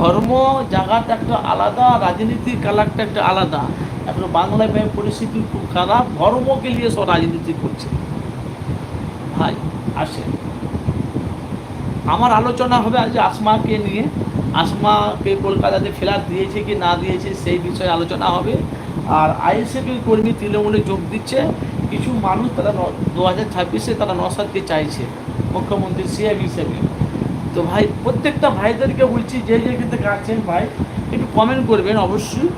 ধর্ম জায়গাটা একটা আলাদা, রাজনীতির কালারটা একটা আলাদা। এখন বাংলায় পরিস্থিতি খুব খারাপ, ধর্মকে নিয়ে সব রাজনীতি করছে। ভাই আসেন, আমার আলোচনা হবে আজ আসমাকে নিয়ে। আসমাকে কলকাতাতে ফ্ল্যাট দিয়েছে কি না দিয়েছে সেই বিষয়ে আলোচনা হবে। আর আইএসএফের কর্মী তৃণমূলে যোগ দিচ্ছে কিছু মানুষ, তারা 2026-এ তারা নওশাদকে চাইছে মুখ্যমন্ত্রী সিএম হিসেবে। তো ভাই প্রত্যেকটা ভাইদেরকে বলছি, যে যেখান থেকে আছেন ভাই একটু কমেন্ট করবেন, অবশ্যই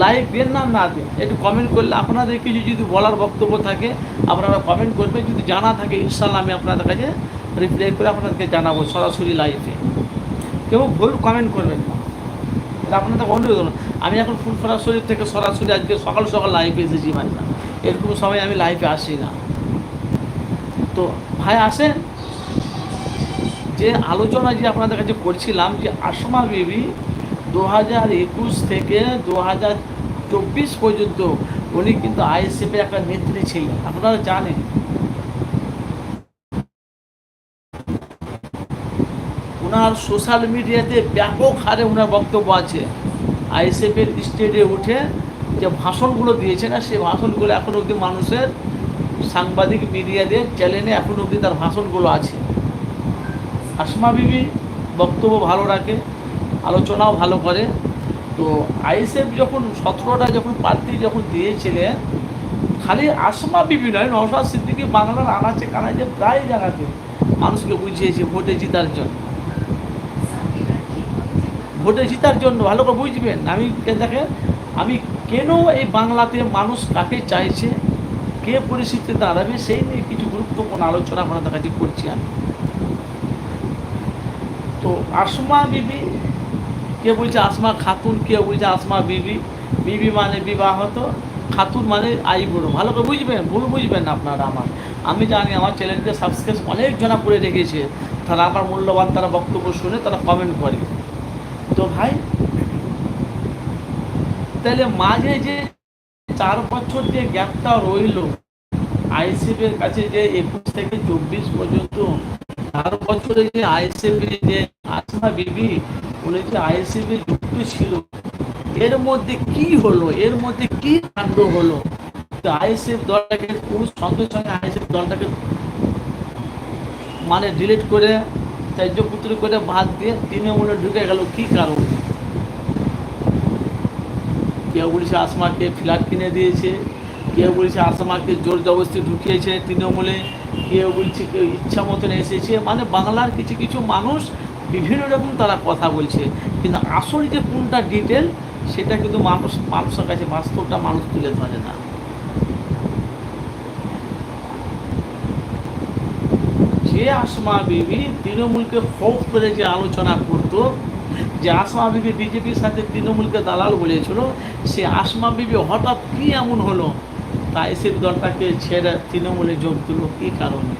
লাইক দেন না না দেন, একটু কমেন্ট করলে আপনাদের কিছু যদি বলার বক্তব্য থাকে আপনারা কমেন্ট করবেন, যদি জানা থাকে ইনশাল্লাহ আমি আপনাদের কাছে রিপ্লাই করে আপনাদেরকে জানাবো সরাসরি লাইভে। কেউ ভুল কমেন্ট করবেন না, এটা আপনাদের অনুরোধ। আমি এখন ফুলফরা শরীর থেকে সরাসরি আজকে সকাল সকাল লাইভে এসেছি ভাই, না এরকম সময় আমি লাইভে আসি না। তো ভাই আসেন, যে আলোচনা যে আপনাদের কাছে করছিলাম যে আসমা বিবি 2021 থেকে 2024 পর্যন্ত উনি কিন্তু আইএসএফের একটা নেত্রী ছিলেন, আপনারা জানেন। ওনার সোশ্যাল মিডিয়াতে ব্যাপক হারে ওনার বক্তব্য আছে। আইএসএফের স্টেজে উঠে যে ভাষণগুলো দিয়েছে না, সেই ভাষণগুলো এখন অবধি মানুষের সাংবাদিক মিডিয়াদের চ্যানেলে এখন অবধি তার ভাষণগুলো আছে। আসমা বিবি বক্তব্য ভালো রাখে, আলোচনাও ভালো করে। তো আইএসএফ যখন 17টা যখন প্রার্থী যখন দিয়েছিলেন, খালি আসমা বিবি নয়, নওশাদ সিদ্দিকী বাংলার আনাচে কানাচে প্রায় জায়গাতে মানুষকে বুঝিয়েছে ভোটে জিতার জন্য। ভোটে জিতার জন্য ভালো করে বুঝবেন। আমি দেখেন, আমি কেন এই বাংলাতে মানুষ কাকে চাইছে, কে পরিস্থিতিতে দাঁড়াবে, সেই নিয়ে কিছু গুরুত্বপূর্ণ আলোচনা আপনাদের কাছে করছি আমি। তো আসমা বিবি, কে বলছে আসমা খাতুন, কে বলছে আসমা বিবি। বিবি মানে বিবাহত, খাতুন মানে আইবুড়ো। ভালো করে বুঝবেন, ভুল বুঝবেন না আপনারা। আমি জানি আমার চ্যানেলকে সাবস্ক্রাইব অনেক জনা করে রেখেছে, তারা আমার মূল্যবান তারা বক্তব্য শুনে তারা কমেন্ট করে। তো ভাই তাহলে মাঝে যে 4 বছর যে গ্যাপটা রইল আইএসএফের কাছে, যে 21 থেকে 24 পর্যন্ত 4 বছরে যে আইএসএফের যে আসমা বিবি উনি যে আইএসএফে যুক্ত ছিল, এর মধ্যে কি হলো, এর মধ্যে কি কাণ্ড হলো? তো আইএসএফ দলটাকে পুরুষ সঙ্গে সঙ্গে আইএসএফ দলটাকে মানে ডিলিট করে ত্যায্যপুত্র করে বাদ দিয়ে তৃণমূলে ঢুকে গেল, কি কারণ? কেউ বলছে আসমাকে ফ্ল্যাট কিনে দিয়েছে, কেউ বলছে আসমাকে জোর জবরদস্তি ঢুকিয়েছে তৃণমূলে, কেউ বলছে কেউ ইচ্ছা মতন এসেছে। মানে বাংলার কিছু কিছু মানুষ বিভিন্ন রকম তারা কথা বলছে, কিন্তু আসল যে কোনটা ডিটেল সেটা কিন্তু মানুষের কাছে বাস্তবটা মানুষ তুলে ধরে না। যে আসমা বিবি তৃণমূলকে খোপ করে যে আলোচনা করতো, যে আসমা বিবি বিজেপির সাথে তৃণমূলকে দালাল বলেছিল, সে আসমা বিবি হঠাৎ কি এমন হলো তাই সে দলটাকে ছেড়ে তৃণমূলে যোগ দিল, কী কারণে?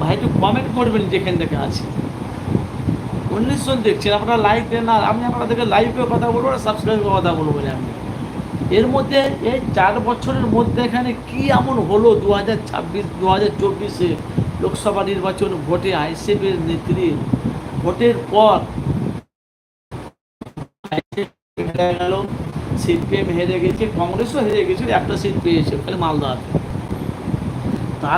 ভাই একটু কমেন্ট করবেন যেখান থেকে আছে। 19 জন দেখছেন, আপনারা লাইক দেন না, আমি আপনাদেরকে লাইভে কথা বলবো না, সাবস্ক্রাইবে কথা বলবো বলে আমি। এর মধ্যে এই 4 বছরের মধ্যে এখানে কি এমন হলো 2024-এ লোকসভা নির্বাচন ভোটে আইএসএফের নেত্রী ভোটের পর হেরে গেল, সিপিএম হেরে গেছে, কংগ্রেসও হেরে গেছে, একটা সিট পেয়েছে ওখানে মালদাতে।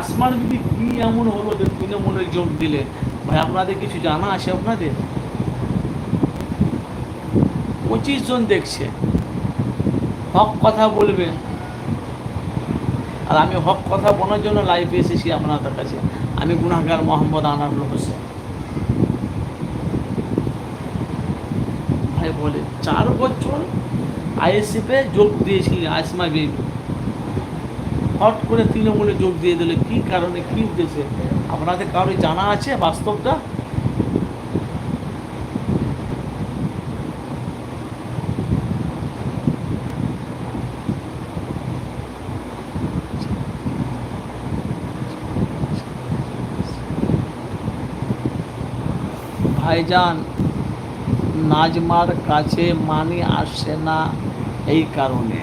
আসমার বিবি কি এমন হলো যে তৃণমূলে যোগ দিলে? ভাই আপনাদের কিছু জানা আছে? আপনাদের 25 জন দেখছে, হক কথা বলবেন। আর আমি হক কথা বলার জন্য লাইভে এসেছি আপনাদের কাছে। আমি গুনাহগার মোহাম্মদ আনারুল হোসেন। ভাই বলে 4 বছর আইএসএফে যোগ দিয়েছিলেন আসমা বিবি, হট করে তৃণমূলে যোগ দিয়ে দিলে কি কারণে, কি উদ্দেশ্যে? আপনাদের কারোর জানা আছে বাস্তবটা? ভাইজান নাজমার কাছে মানি আসছে না এই কারণে।